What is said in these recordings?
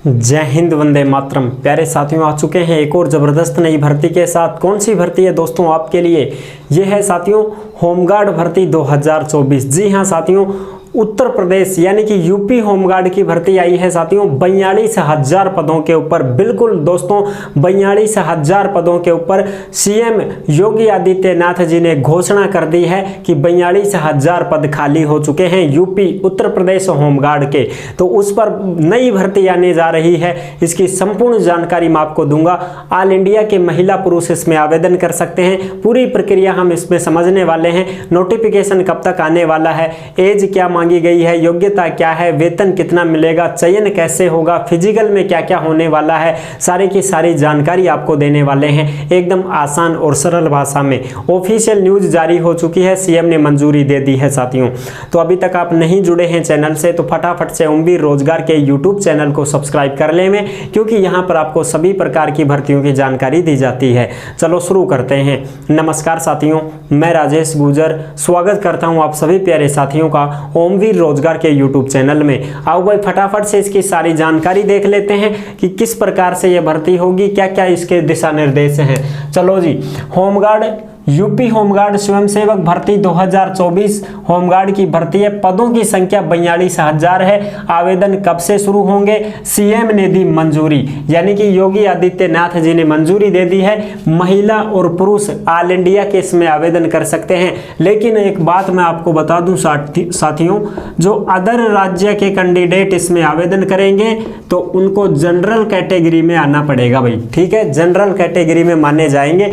जय हिंद, वंदे मातरम। प्यारे साथियों, आ चुके हैं एक और ज़बरदस्त नई भर्ती के साथ। कौन सी भर्ती है दोस्तों आपके लिए? ये है साथियों होमगार्ड भर्ती 2024। जी हाँ साथियों, उत्तर प्रदेश यानी कि यूपी होमगार्ड की भर्ती आई है साथियों 42,000 पदों के ऊपर। बिल्कुल दोस्तों, 42,000 पदों के ऊपर सीएम योगी आदित्यनाथ जी ने घोषणा कर दी है कि 42,000 पद खाली हो चुके हैं यूपी उत्तर प्रदेश होमगार्ड के। तो उस पर नई भर्ती आने जा रही है, इसकी संपूर्ण जानकारी मैं आपको दूंगा। ऑल इंडिया के महिला पुरुष इसमें आवेदन कर सकते हैं। पूरी प्रक्रिया हम इसमें समझने वाले हैं। नोटिफिकेशन कब तक आने वाला है, एज क्या मांगी गई है, योग्यता क्या है, वेतन कितना मिलेगा, चयन कैसे होगा, फिजिकल में क्या क्या होने वाला है, सारी की सारी जानकारी आपको देने वाले हैं एकदम आसान और सरल भाषा में। ऑफिशियल न्यूज जारी हो चुकी है, सीएम ने मंजूरी दे दी है साथियों। तो अभी तक आप नहीं जुड़े हैं चैनल से तो फटाफट से ओमवीर रोजगार के यूट्यूब चैनल को सब्सक्राइब कर ले में, क्योंकि यहाँ पर आपको सभी प्रकार की भर्तियों की जानकारी दी जाती है। चलो शुरू करते हैं। नमस्कार साथियों, मैं राजेश गुजर स्वागत करता हूँ आप सभी प्यारे साथियों का ओमवीर रोजगार के यूट्यूब चैनल में। आओ भाई फटाफट से इसकी सारी जानकारी देख लेते हैं कि किस प्रकार से यह भर्ती होगी, क्या क्या इसके दिशा निर्देश हैं। चलो जी, होमगार्ड यूपी होमगार्ड स्वयंसेवक भर्ती 2024 होमगार्ड की भर्ती है। पदों की संख्या 42,000 है। आवेदन कब से शुरू होंगे? सीएम ने दी मंजूरी, यानी कि योगी आदित्यनाथ जी ने मंजूरी दे दी है। महिला और पुरुष ऑल इंडिया के इसमें आवेदन कर सकते हैं। लेकिन एक बात मैं आपको बता दूं साथियों, जो अदर राज्य के कैंडिडेट इसमें आवेदन करेंगे तो उनको जनरल कैटेगरी में आना पड़ेगा भाई, ठीक है। जनरल कैटेगरी में माने जाएंगे।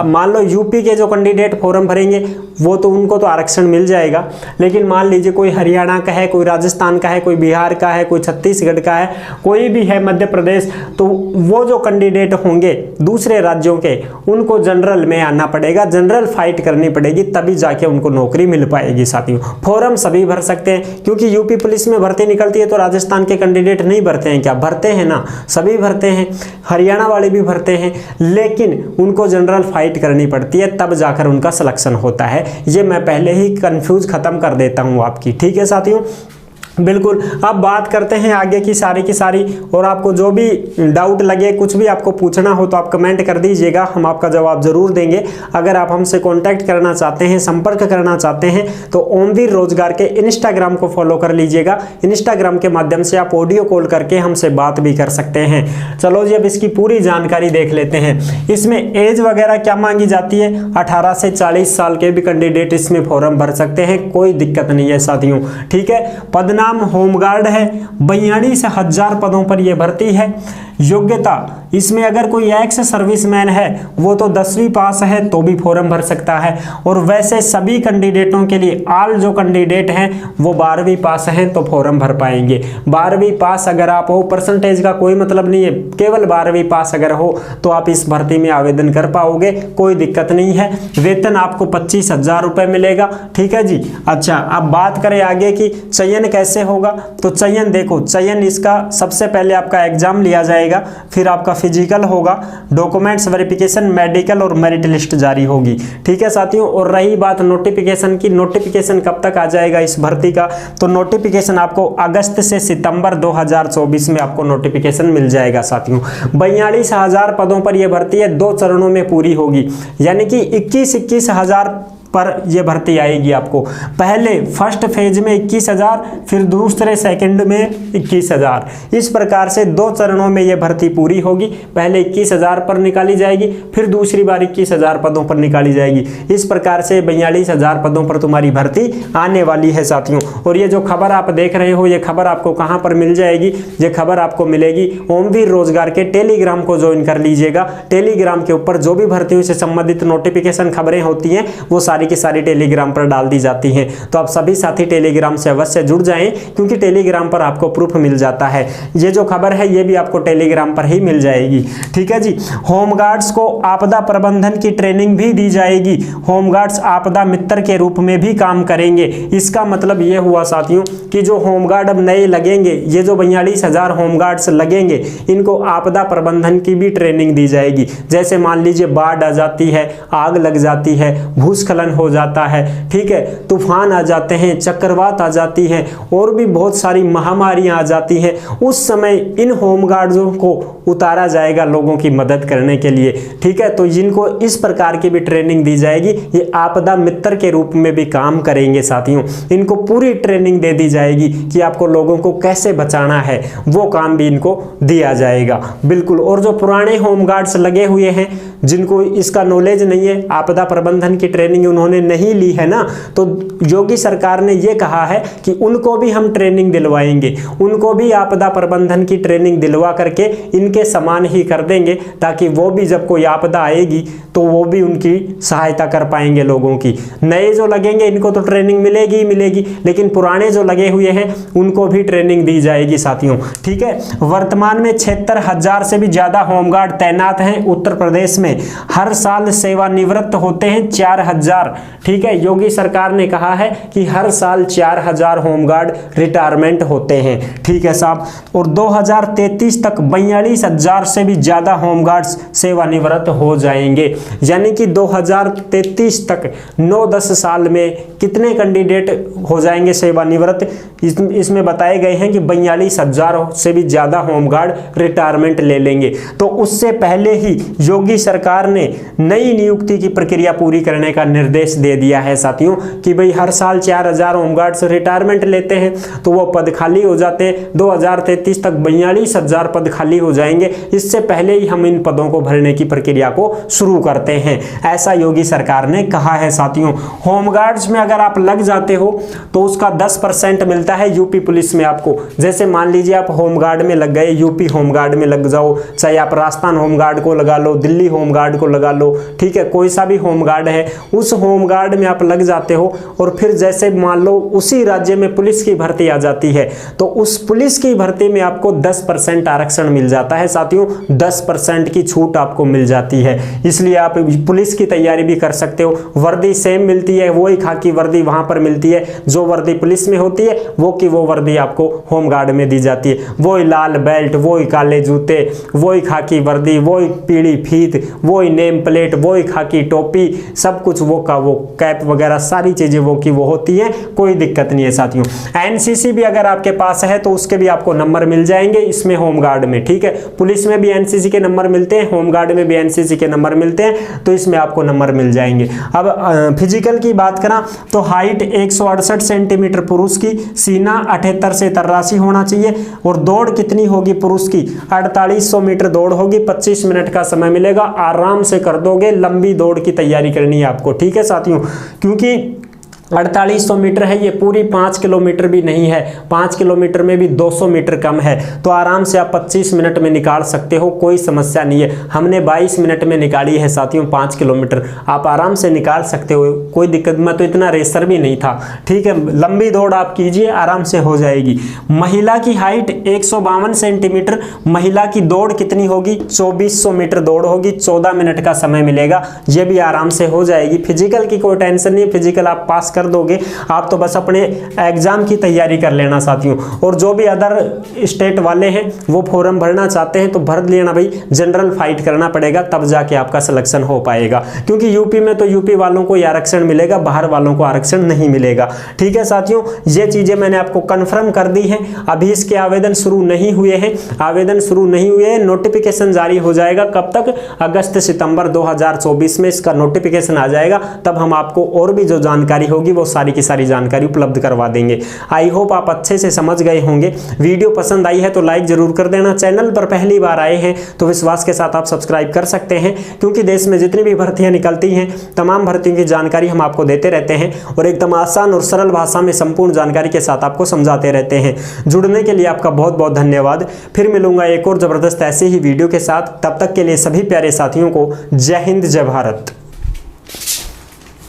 मान लो यूपी के जो कैंडिडेट फॉर्म भरेंगे वो तो उनको तो आरक्षण मिल जाएगा, लेकिन मान लीजिए कोई हरियाणा का है, कोई राजस्थान का है, कोई बिहार का है, कोई छत्तीसगढ़ का है, कोई भी है मध्य प्रदेश, तो वो जो कैंडिडेट होंगे दूसरे राज्यों के उनको जनरल में आना पड़ेगा। जनरल फाइट करनी पड़ेगी, तभी जाके उनको नौकरी मिल पाएगी साथियों। फॉर्म सभी भर सकते हैं, क्योंकि यूपी पुलिस में भर्ती निकलती है तो राजस्थान के कैंडिडेट नहीं भरते हैं क्या? भरते हैं ना, सभी भरते हैं, हरियाणा वाले भी भरते हैं, लेकिन उनको जनरल फाइट करनी पड़ती है, तब जाकर उनका सिलेक्शन होता है। ये मैं पहले ही कंफ्यूज खत्म कर देता हूं आपकी, ठीक है साथियों। बिल्कुल, अब बात करते हैं आगे की सारी। और आपको जो भी डाउट लगे, कुछ भी आपको पूछना हो तो आप कमेंट कर दीजिएगा, हम आपका जवाब जरूर देंगे। अगर आप हमसे कांटेक्ट करना चाहते हैं, संपर्क करना चाहते हैं तो ओमवीर रोजगार के इंस्टाग्राम को फॉलो कर लीजिएगा। इंस्टाग्राम के माध्यम से आप ऑडियो कॉल करके हमसे बात भी कर सकते हैं। चलो जी, अब इसकी पूरी जानकारी देख लेते हैं। इसमें एज वगैरह क्या मांगी जाती है? 18 से 40 साल के भी कैंडिडेट इसमें फॉर्म भर सकते हैं, कोई दिक्कत नहीं है साथियों, ठीक है। पद नाम होमगार्ड है। 42,000 पदों पर यह भर्ती है। योग्यता, इसमें अगर कोई एक्स सर्विसमैन है वो तो 10वीं पास है तो भी फॉर्म भर सकता है। और वैसे सभी कैंडिडेटों के लिए ऑल जो कैंडिडेट हैं वो 12वीं पास हैं तो फॉर्म भर पाएंगे। 12वीं पास अगर आप हो, परसेंटेज का कोई मतलब नहीं है, केवल 12वीं पास अगर हो तो आप इस भर्ती में आवेदन कर पाओगे, कोई दिक्कत नहीं है। वेतन आपको 25,000 रुपये मिलेगा, ठीक है जी। अच्छा, अब बात करें आगे की चयन कैसे होगा। तो चयन देखो, चयन इसका सबसे पहले आपका एग्जाम लिया जाएगा, फिर आपका फिजिकल होगा, डॉक्यूमेंट्स वेरिफिकेशन, मेडिकल और मेरिट लिस्ट जारी होगी, ठीक है साथियों। और रही बात नोटिफिकेशन की, नोटिफिकेशन कब तक आ जाएगा इस भर्ती का? तो नोटिफिकेशन आपको अगस्त से सितंबर 2024 में आपको नोटिफिकेशन मिल जाएगा साथियों। 42,000 पदों पर यह भर्ती है, 2 चरणों में पूरी होगी, यानी कि 21,000 पर यह भर्ती आएगी आपको। पहले फर्स्ट फेज में 21,000, फिर दूसरे सेकंड में 21,000। इस प्रकार से 2 चरणों में यह भर्ती पूरी होगी। पहले 21,000 पर निकाली जाएगी, फिर दूसरी बार 21,000 पदों पर निकाली जाएगी। इस प्रकार से 42,000 पदों पर तुम्हारी भर्ती आने वाली है साथियों। और ये जो खबर आप देख रहे हो, ये खबर आपको कहां पर मिल जाएगी? ये खबर आपको मिलेगी ओमवीर रोजगार के टेलीग्राम को ज्वाइन कर लीजिएगा। टेलीग्राम के ऊपर जो भी भर्तियों से संबंधित नोटिफिकेशन खबरें होती हैं वो सारी की सारी टेलीग्राम पर डाल दी जाती हैं। तो आप सभी साथी टेलीग्राम से अवश्य जुड़ जाएं, क्योंकि टेलीग्राम पर आपको प्रूफ मिल जाता है। ये जो खबर है ये भी आपको टेलीग्राम पर ही मिल जाएगी, ठीक है जी। होमगार्ड्स को आपदा प्रबंधन की ट्रेनिंग भी दी जाएगी। होमगार्ड्स आपदा मित्र के रूप में भी काम करेंगे। इसका मतलब ये हुआ साथियों कि जो होमगार्ड अब नए लगेंगे, ये जो 42,000 होमगार्ड्स लगेंगे, इनको आपदा प्रबंधन की भी ट्रेनिंग दी जाएगी। जैसे मान लीजिए बाढ़ आ जाती है, आग लग जाती है, भूस्खलन हो जाता है, ठीक है, तूफान आ जाते हैं, चक्रवात आ जाती है और भी बहुत सारी महामारियां आ जाती हैं, उस समय इन होमगार्ड्सों को उतारा जाएगा लोगों की मदद करने के लिए, ठीक है। तो जिनको इस प्रकार की भी ट्रेनिंग दी जाएगी, ये आपदा मित्र के रूप में भी काम करेंगे साथियों। इनको पूरी ट्रेनिंग दे दी जाएगी कि आपको लोगों को कैसे बचाना है, वो काम भी इनको दिया जाएगा, बिल्कुल। और जो पुराने होमगार्ड्स लगे हुए हैं, जिनको इसका नॉलेज नहीं है, आपदा प्रबंधन की ट्रेनिंग उन्होंने नहीं ली है ना, तो योगी सरकार ने ये कहा है कि उनको भी हम ट्रेनिंग दिलवाएंगे, उनको भी आपदा प्रबंधन की ट्रेनिंग दिलवा करके इनके समान ही कर देंगे, ताकि वो भी जब कोई आपदा आएगी तो वो भी उनकी सहायता कर पाएंगे लोगों की। नए जो लगेंगे इनको तो ट्रेनिंग मिलेगी ही मिलेगी, लेकिन पुराने जो लगे हुए हैं उनको भी ट्रेनिंग दी जाएगी साथियों, ठीक है। वर्तमान में 76,000 से भी ज्यादा होमगार्ड तैनात हैं उत्तर प्रदेश में। हर साल सेवानिवृत्त होते हैं 4,000, ठीक है। योगी सरकार ने कहा है कि हर साल 4,000 होमगार्ड रिटायरमेंट होते हैं, ठीक है साहब। और 2033 तक 42,000 से भी ज्यादा होमगार्ड्स सेवानिवृत्त हो जाएंगे, यानी कि 2033 तक 9-10 साल में कितने कैंडिडेट हो जाएंगे सेवानिवृत्त, इसमें बताए गए हैं कि 42,000 से भी ज्यादा होमगार्ड रिटायरमेंट ले लेंगे। तो उससे पहले ही योगी सरकार ने नई नियुक्ति की प्रक्रिया पूरी करने का निर्देश दे दिया है साथियों, कि भाई हर साल 4,000 होमगार्ड्स रिटायरमेंट लेते हैं तो वो पद खाली हो जाते हैं, 2033 तक 42,000 पद खाली हो जाएंगे। इससे पहले ही हम इन पदों को भरने की प्रक्रिया को शुरू करते हैं, ऐसा योगी सरकार ने कहा है साथियों। होमगार्ड्स में अगर आप लग जाते हो तो उसका 10% मिलता है यूपी पुलिस में आपको। जैसे मान लीजिए आप होमगार्ड में लग गए, यूपी होमगार्ड में लग जाओ, चाहे आप राजस्थान होमगार्ड को लगा लो, दिल्ली होमगार्ड को लगा लो, ठीक है, कोई सा भी होमगार्ड है, उस होमगार्ड में आप लग जाते हो और फिर जैसे मान लो उसी राज्य में पुलिस की भर्ती आ जाती है, तो उस पुलिस की भर्ती में आपको 10% आरक्षण मिल जाता है साथियों, 10% की छूट आपको मिल जाती है। इसलिए आप पुलिस की तैयारी भी कर सकते हो। वर्दी सेम मिलती है, वही खाकी वर्दी वहां पर मिलती है, जो वर्दी पुलिस में होती है वो की वो वर्दी आपको होमगार्ड में दी जाती है। वही लाल बेल्ट, वही काले जूते, वही खाकी वर्दी, वही पीली फीत, वही नेम प्लेट, वही खाकी टोपी, सब कुछ वो का वो, कैप वगैरह सारी चीजें वो की वो होती है, कोई दिक्कत नहीं है साथियों। एनसीसी भी अगर आपके पास है तो उसके भी आपको नंबर मिल जाएंगे इसमें होमगार्ड में, ठीक है। पुलिस में भी एनसीसी के नंबर मिलते हैं, होमगार्ड में भी एनसीसी के नंबर मिलते हैं, तो इसमें आपको नंबर मिल जाएंगे। अब फिजिकल की बात करा तो हाइट 168 सेंटीमीटर पुरुष की, सीना 78 से 83 होना चाहिए, और दौड़ कितनी होगी पुरुष की, 4800 मीटर दौड़ होगी, 25 मिनट का समय मिलेगा, आराम से कर दोगे। लंबी दौड़ की तैयारी करनी है आपको, ठीक है साथियों, क्योंकि 4800 मीटर है, ये पूरी 5 किलोमीटर भी नहीं है, 5 किलोमीटर में भी 200 मीटर कम है, तो आराम से आप 25 मिनट में निकाल सकते हो, कोई समस्या नहीं है। हमने 22 मिनट में निकाली है साथियों 5 किलोमीटर, आप आराम से निकाल सकते हो, कोई दिक्कत। मैं तो इतना रेसर भी नहीं था, ठीक है। लंबी दौड़ आप कीजिए, आराम से हो जाएगी। महिला की हाइट 152 सेंटीमीटर, महिला की दौड़ कितनी होगी, 2400 मीटर दौड़ होगी, 14 मिनट का समय मिलेगा, ये भी आराम से हो जाएगी। फिजिकल की कोई टेंशन नहीं, फिजिकल आप पास कर दोगे, आप तो बस अपने एग्जाम की तैयारी कर लेना साथियों। और जो भी अदर स्टेट वाले हैं वो फॉर्म भरना चाहते हैं तो भर लेना भाई, जनरल फाइट करना पड़ेगा तब जाके आपका सिलेक्शन हो पाएगा, क्योंकि यूपी में तो यूपी वालों को आरक्षण मिलेगा, बाहर वालों को आरक्षण नहीं मिलेगा, ठीक है साथियों। ये चीजें मैंने आपको कंफर्म कर दी हैं। अभी इसके आवेदन शुरू नहीं हुए हैं, आवेदन शुरू नहीं हुए हैं, नोटिफिकेशन जारी हो जाएगा कब तक, अगस्त सितंबर 2024 में इसका नोटिफिकेशन आ जाएगा, तब हम आपको और भी जो जानकारी होगी वो सारी की सारी जानकारी उपलब्ध करवा देंगे। आई होप आप अच्छे से समझ गए होंगे। वीडियो पसंद आई है तो लाइक जरूर कर देना। चैनल पर पहली बार आए हैं तो विश्वास के साथ आप सब्सक्राइब कर सकते हैं, क्योंकि देश में जितनी भी भर्तियां निकलती हैं तमाम भर्तियों की जानकारी हम आपको देते रहते हैं और एकदम आसान और सरल भाषा में संपूर्ण जानकारी के साथ आपको समझाते रहते हैं। जुड़ने के लिए आपका बहुत बहुत धन्यवाद। फिर मिलूंगा एक और जबरदस्त ऐसे ही वीडियो के साथ, तब तक के लिए सभी प्यारे साथियों को जय हिंद, जय भारत।